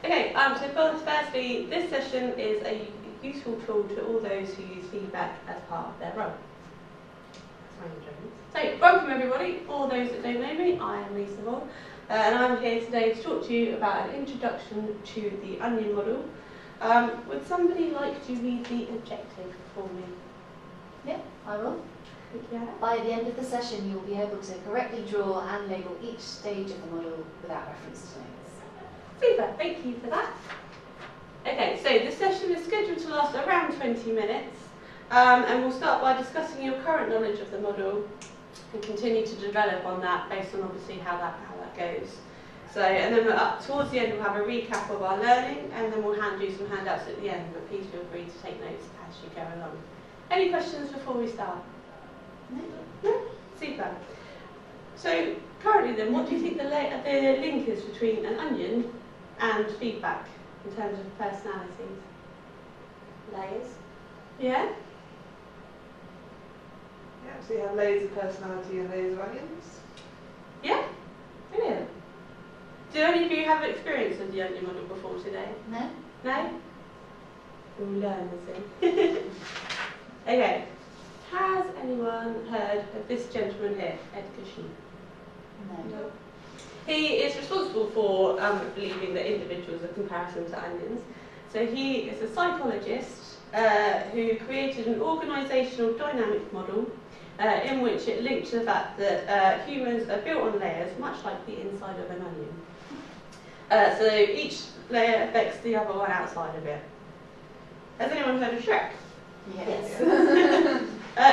Okay, so firstly, this session is a useful tool to all those who use feedback as part of their role. So, welcome everybody. For those that don't know me, I am Lisa Moore, and I'm here today to talk to you about an introduction to the onion model. Would somebody like to read the objective for me? Yeah, I will. Yeah. By the end of the session, you'll be able to correctly draw and label each stage of the model without reference to notes. Super, thank you for that. Okay, so this session is scheduled to last around 20 minutes, and we'll start by discussing your current knowledge of the model and continue to develop on that based on obviously how that goes. So, and then towards the end we'll have a recap of our learning, and then we'll hand you some handouts at the end, but please feel free to take notes as you go along. Any questions before we start? No? Super. So currently then, what do you think the link is between an onion and feedback in terms of personalities? Layers. Yeah? Yeah, so you have layers of personality and layers of onions. Yeah? Brilliant. Do any of you have experience with the onion model before today? No? No? We'll learn this in. Okay. Has anyone heard of this gentleman here, Edgar Sheep? No. He is responsible for believing that individuals are comparisons to onions. So he is a psychologist who created an organisational dynamic model in which it linked to the fact that humans are built on layers, much like the inside of an onion. So each layer affects the other one outside of it. Has anyone heard of Shrek? Yes.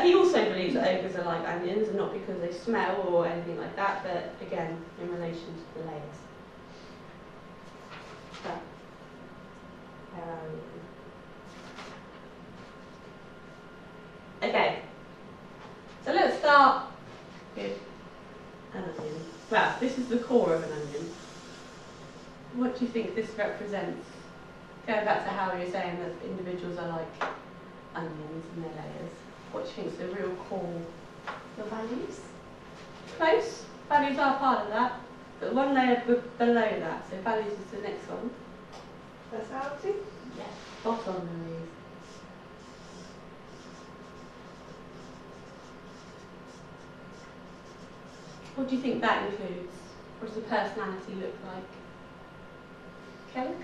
He also believes that ogres are like onions, and not because they smell or anything like that, but again, in relation to the layers. So, where are we? Okay, so let's start with an onion. Well, this is the core of an onion. What do you think this represents? Going back to how you were saying that individuals are like onions and their layers. What do you think is the real core? Your values? Close. Values are part of that, but one layer below that. So values is the next one. Personality? Yeah. Spot on, Louise. What do you think that includes? What does the personality look like? Kelly?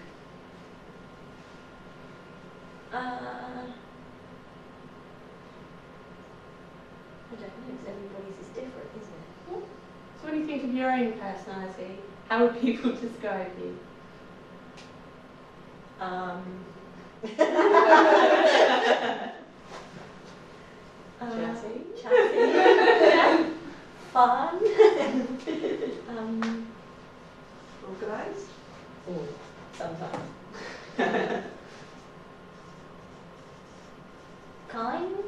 I don't know, because everybody's is different, isn't it? So when you think of your own personality, how would people describe you? Chatty. Chatty. Fun. Organised? Sometimes. Kind.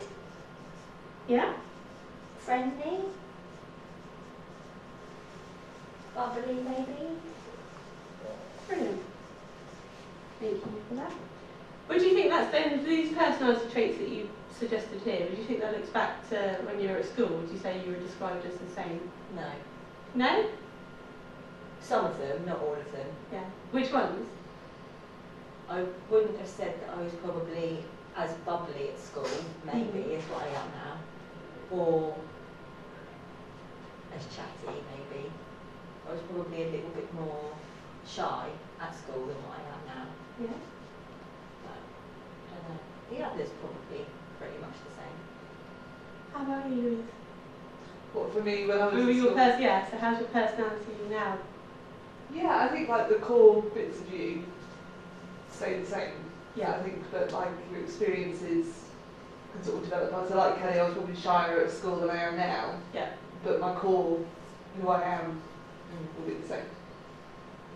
Yeah? Friendly. Bubbly, maybe. Brilliant. Thank you for that. Would you think that's then, these personality traits that you suggested here, would you think that looks back to when you were at school? Would you say you were described as the same? No. No? Some of them, not all of them. Yeah. Which ones? I wouldn't have said that I was probably as bubbly at school, maybe, as what I am now. Or as chatty, maybe. I was probably a little bit more shy at school than what I am now. Yeah. But, I don't know. The others probably pretty much the same. How about you, Louise? What, for me, when I was at Your school? yeah, so how's your personality now? Yeah, I think like the core bits of you stay the same. Yeah. I think that like your experiences can sort of develop. So like Kelly, I was probably shyer at school than I am now. Yeah. But my core, who I am, will be the same.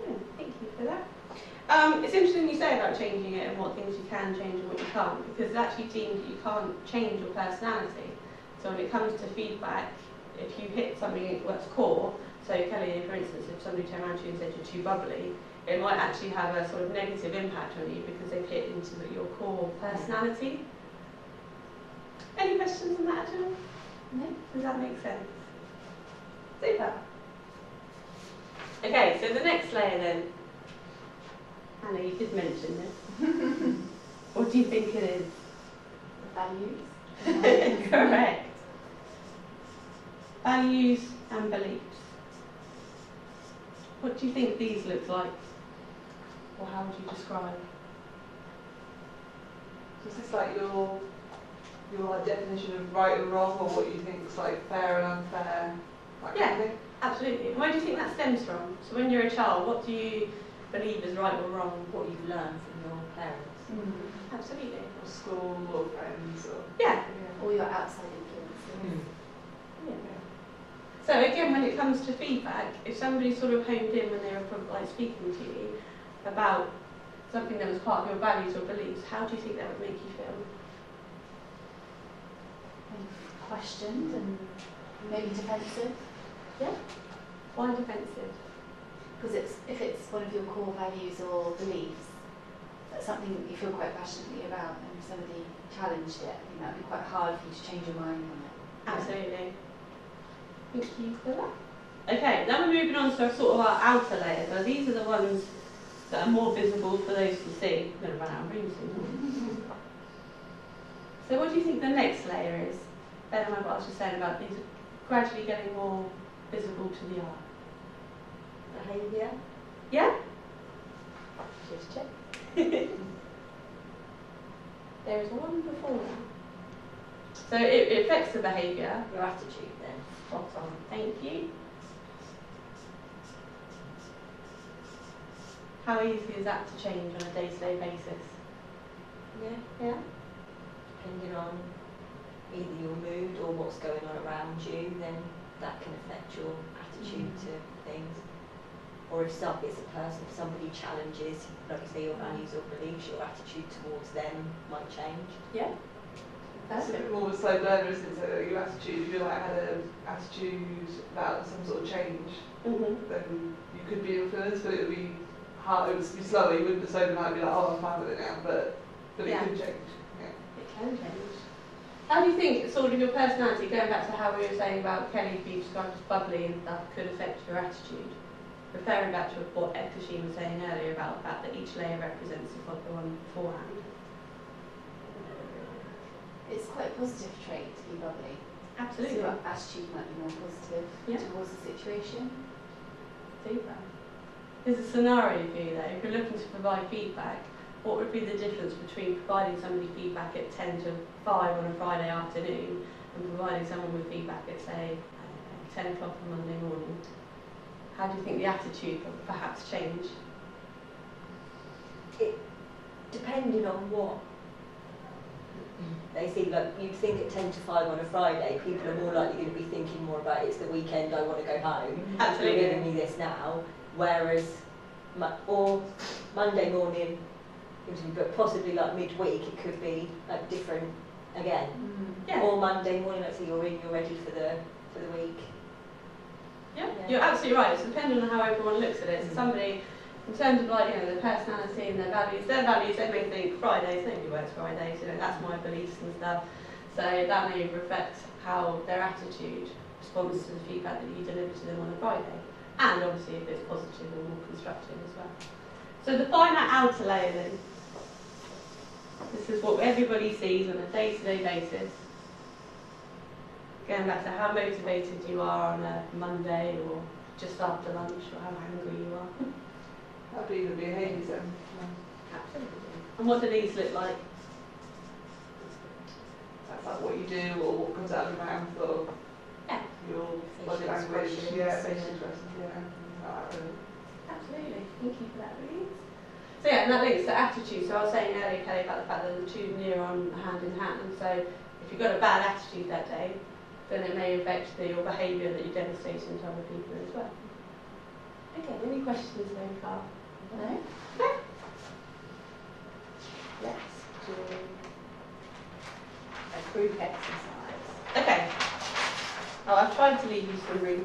Yeah, thank you for that. It's interesting you say about changing it and what things you can change and what you can't, because it's actually deemed that you can't change your personality. So when it comes to feedback, if you hit something that's core, so Kelly, for instance, if somebody turned around to you and said you're too bubbly, it might actually have a sort of negative impact on you because they've hit into your core personality. Any questions on that at all? No? Does that make sense? Super. Okay, so the next layer then. Hannah, you did mention this. What do you think it is? Values. Correct. Values and beliefs. What do you think these look like? Or how would you describe? So is this like your like definition of right and wrong, or what you think is like fair and unfair? That kind of thing? Absolutely. And where do you think that stems from? So when you're a child, what do you believe is right or wrong? What you've learned from your parents. Absolutely. Or school, or friends, or Yeah. All your outside influences. Yeah. So again, when it comes to feedback, if somebody sort of homed in when they were like speaking to you about something that was part of your values or beliefs, how do you think that would make you feel? Questioned and maybe defensive. Why defensive? Because if it's one of your core values or beliefs, that's something that you feel quite passionately about, and if somebody challenged it, I think that would be quite hard for you to change your mind on it. Absolutely. Thank you for that. Okay, now we're moving on to sort of our outer layers. Now these are the ones that are more visible for those to see. I'm going to run out of room soon. So what do you think the next layer is? Bear in mind what I was just saying about these gradually getting more visible to the eye. Behaviour. Yeah? Just check. There is one before that. So it affects the behaviour. Your attitude then. Spot on. Thank you. How easy is that to change on a day-to-day basis? Yeah. Depending on either your mood or what's going on around you, then that can affect your attitude to things. Or if it's a person, if somebody challenges, like you say, your values or beliefs, your attitude towards them might change. Yeah. It's a bit more of a slow learner, isn't it? So your attitude, if you like had an attitude about some sort of change, then you could be influenced, but it would be hard, it would be slower. You wouldn't just overnight be like, oh, I'm fine with it now, but it could change. Yeah. It can change. How do you think sort of your personality, going back to how we were saying about Kelly being described as bubbly and stuff, could affect your attitude? Referring back to what Ekashim was saying earlier about the fact that each layer represents the one beforehand. It's quite a positive trait to be bubbly. Absolutely. So your attitude might be more positive towards the situation. Super. There's a scenario for you though. If you're looking to provide feedback, what would be the difference between providing somebody feedback at 10 to 5 on a Friday afternoon and providing someone with feedback at, say, 10 o'clock on Monday morning? How do you think the attitude would perhaps change? Depending on what they see, like you'd think at 10 to 5 on a Friday, people are more likely going to be thinking more about it's the weekend, I want to go home. Absolutely. You're giving me this now. Whereas, or Monday morning, but possibly like midweek, it could be like different again. Yeah. Or Monday morning, let's say you're ready for the week. Yeah, you're absolutely right. It's depending on how everyone looks at it. So somebody, in terms of like, their personality and their values, they may think Fridays, nobody works Fridays, that's my beliefs and stuff. So that may reflect how their attitude responds to the feedback that you deliver to them on a Friday. And obviously if it's positive or more constructive as well. So define that outer layer then. This is what everybody sees on a day-to-day basis. Going back to how motivated you are on a Monday or just after lunch, or how hungry you are. That'd be the behaviours then. Absolutely. And what do these look like? That's like what you do or what comes out of your mouth or your body Facial language. expressions. Yeah, facial expressions, really. Absolutely. Thank you for that, Louise. So yeah, and that links to attitude. So I was saying earlier, Kelly, about the fact that the two neuron hand in hand. So if you've got a bad attitude that day, then it may affect your behaviour that you're demonstrating to other people as well. Okay, any questions so far? No? No? Let's do a group exercise. Okay. Oh, I've tried to leave you some room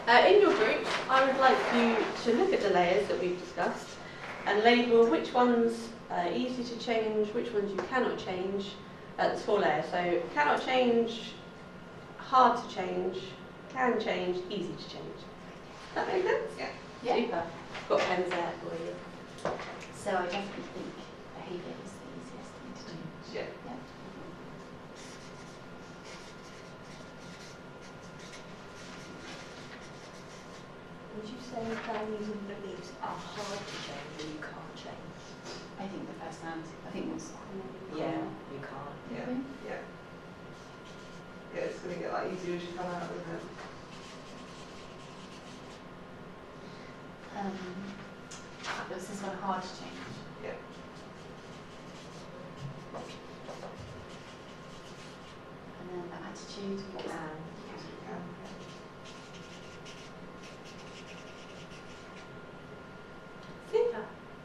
here. In your groups, I would like you to look at the layers that we've discussed and label which ones are easy to change, which ones you cannot change. There's 4 layers. So cannot change, hard to change, can change, easy to change. Does that make sense? Yeah. Yeah. Super. Got pens there for you. So I definitely think behaviour is the easiest thing to change. Yeah. Yeah. Would you say values and beliefs are hard to change or you can't change? I think the personality, I think what's core. Yeah, you can't. Yeah. Mhm. Yeah. Yeah, it's going to get like easier as you come out, isn't it? Was this one hard to change? Yeah. And then the attitude, what was that? Yes, we can. Super.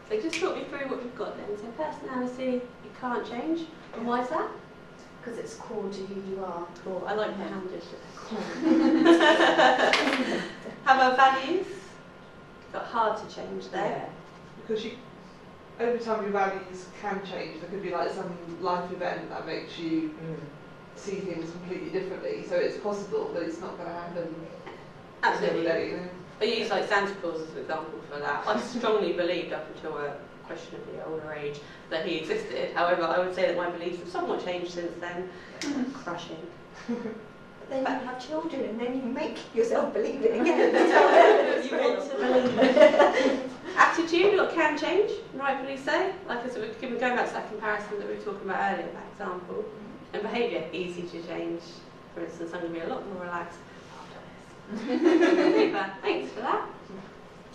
So just talk me through what we've got then. So personality, you can't change. And why is that? Because it's core to who you are. Cool. I like the hand gesture. How about values? Got hard to change there. Because you, over time your values can change. There could be like some life event that makes you see things completely differently. So it's possible, but it's not going to happen Absolutely. every day, you know? I use like Santa Claus as an example for that. I strongly believed up until a questionably older age that he existed. However, I would say that my beliefs have somewhat changed since then. Crushing. But then you have children and then you make yourself believe it again. You want to believe it. Attitude, what can change, rightfully so. Like as we going back to that comparison that we were talking about earlier, that example. And behaviour, easy to change. For instance, I'm going to be a lot more relaxed after this. Super, thanks for that.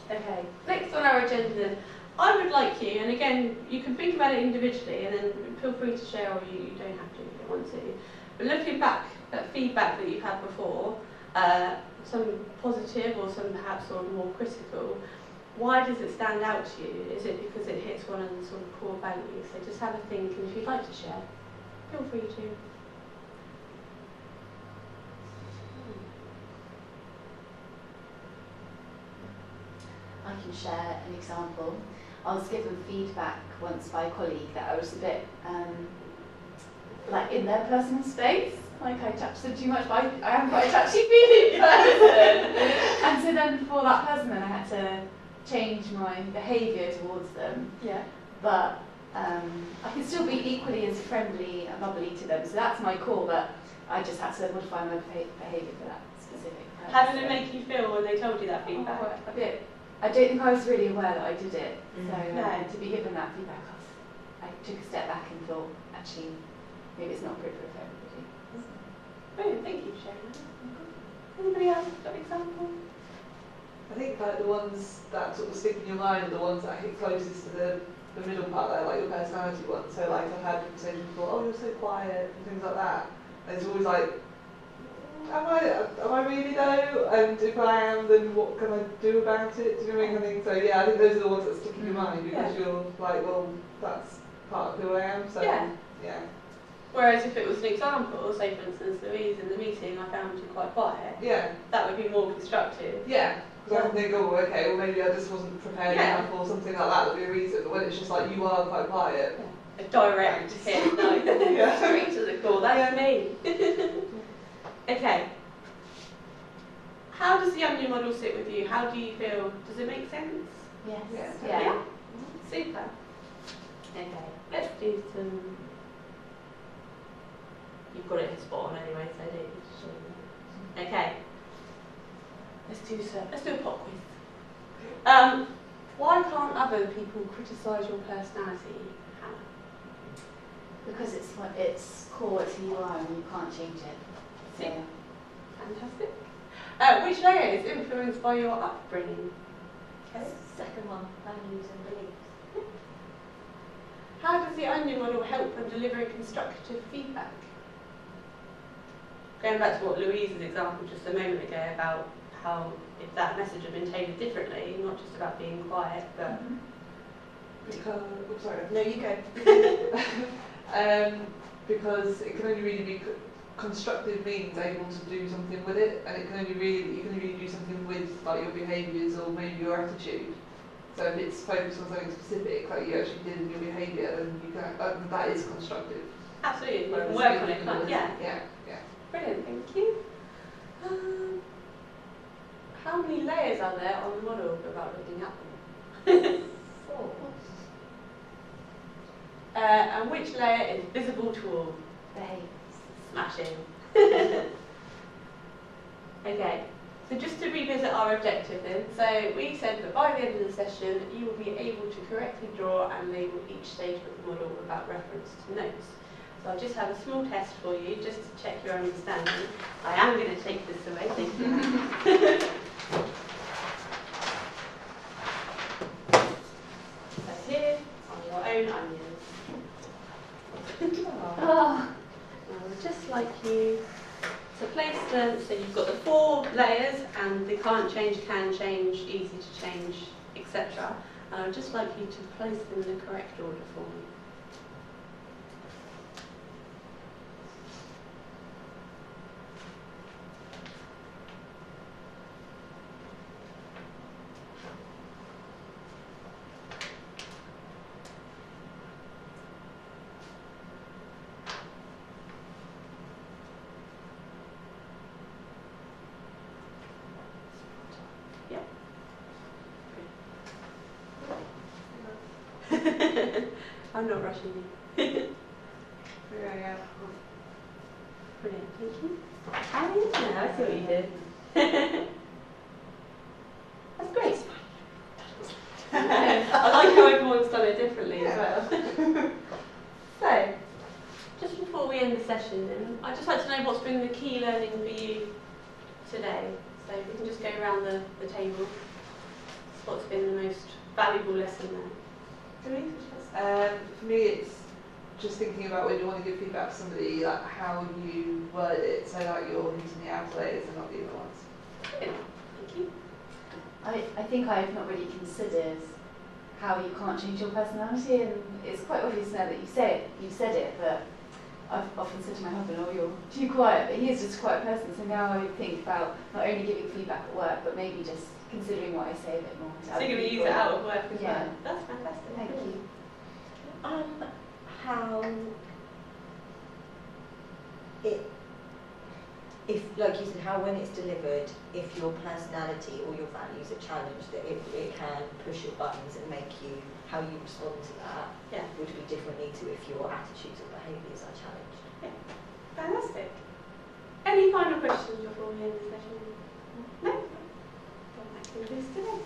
Okay, next on our agenda then. I would like you, and again, you can think about it individually and then feel free to share, or you don't have to if you don't want to. But looking back at feedback that you've had before, some positive or some perhaps sort of more critical, why does it stand out to you? Is it because it hits one of the sort of core values? So just have a think, and if you'd like to share, feel free to. I can share an example. I was given feedback once by a colleague that I was a bit like in their personal space, like I touched them too much, but I am quite a touchy-feely person. And so then for that person, then I had to change my behaviour towards them. Yeah. But I can still be equally as friendly and bubbly to them. So that's my core, but I just had to modify my behaviour for that specific person. How did it make you feel when they told you that feedback? A bit. I don't think I was really aware that I did it. Mm. So No. to be given that feedback, I took a step back and thought, actually, maybe it's not appropriate for everybody. Brilliant, thank you for sharing that. Anybody else got an example? I think like the ones that sort of stick in your mind are the ones that hit closest to the middle part there, like your personality ones. So like I've had conversations before, oh, you're so quiet and things like that. And it's always like, am I really though? And if I am, then what can I do about it? Do you know what I mean? I think so. Yeah, I think those are the ones that stick in your mind because you're like, well, that's part of who I am. So Yeah. yeah. Whereas if it was an example, say for instance Louise in the meeting, I found you quite quiet, Yeah. that would be more constructive. Yeah. Because I can think, oh, okay, well maybe I just wasn't prepared Yeah. enough or something like that would be a reason. But when it's just like, you are quite quiet. A direct hit, no, Yeah. straight to the core, that's me. Okay. How does the onion model sit with you? How do you feel? Does it make sense? Yes. Yeah. Yeah. Super. Okay, let's do some. You've got it spot on anyway, so I don't need to show you. Okay. Let's do a pop quiz. Why can't other people criticise your personality, Hannah? Because it's core to who you are and you can't change it. So, Yeah. Fantastic. Which layer is influenced by your upbringing? Okay. Second one, values and beliefs. How does the onion model help when delivering constructive feedback? Going back to what Louise's example just a moment ago about how if that message had been tailored differently, not just about being quiet, but Because, oh, sorry. No, you go. Because it can only really be constructive means able to do something with it, and it can only really you can only really do something with like your behaviours or maybe your attitude. So if it's focused on something specific, like you actually did in your behaviour, then you can that is constructive. absolutely, you can Whereas work on if it, you can't was- yeah. Yeah. Yeah. Brilliant, thank you. How many layers are there on the model without looking at them? 4. And which layer is visible to all? Behaves. Smashing. Okay, so just to revisit our objective then, so we said that by the end of the session you will be able to correctly draw and label each stage of the model without reference to notes. So I'll just have a small test for you just to check your understanding. I am going to take this away, thank you. So here are your own onions. Oh. I would just like you to place them so you've got the 4 layers and the can't change, can change, easy to change, etc. And I would just like you to place them in the correct order for me. I'm not rushing you. Yeah. Brilliant, thank you. Oh, yeah, I see what you did. That's great. I like how everyone's done it differently as well. So, just before we end the session then, I'd just like to know what's been the key learning for you today. So we can just go around the table. What's been the most valuable lesson there? For me, it's just thinking about when you want to give feedback to somebody, like how you word it, so like you're hitting the outer layers and not the inner ones. Brilliant, thank you. I think I've not really considered how you can't change your personality, and it's quite obvious now that you've said it, but I've often said to my husband, oh, you're too quiet, but he is just a quiet person, so now I think about not only giving feedback at work, but maybe just considering what I say a bit more. So you're going to use it out of work as Yeah. well? That's fantastic. Thank you. How if like you said, how when it's delivered, if your personality or your values are challenged, that it can push your buttons and make you, how you respond to that would be differently to if your attitudes or behaviours are challenged. Fantastic. Any final questions before we end the session? No? Well, that concludes today.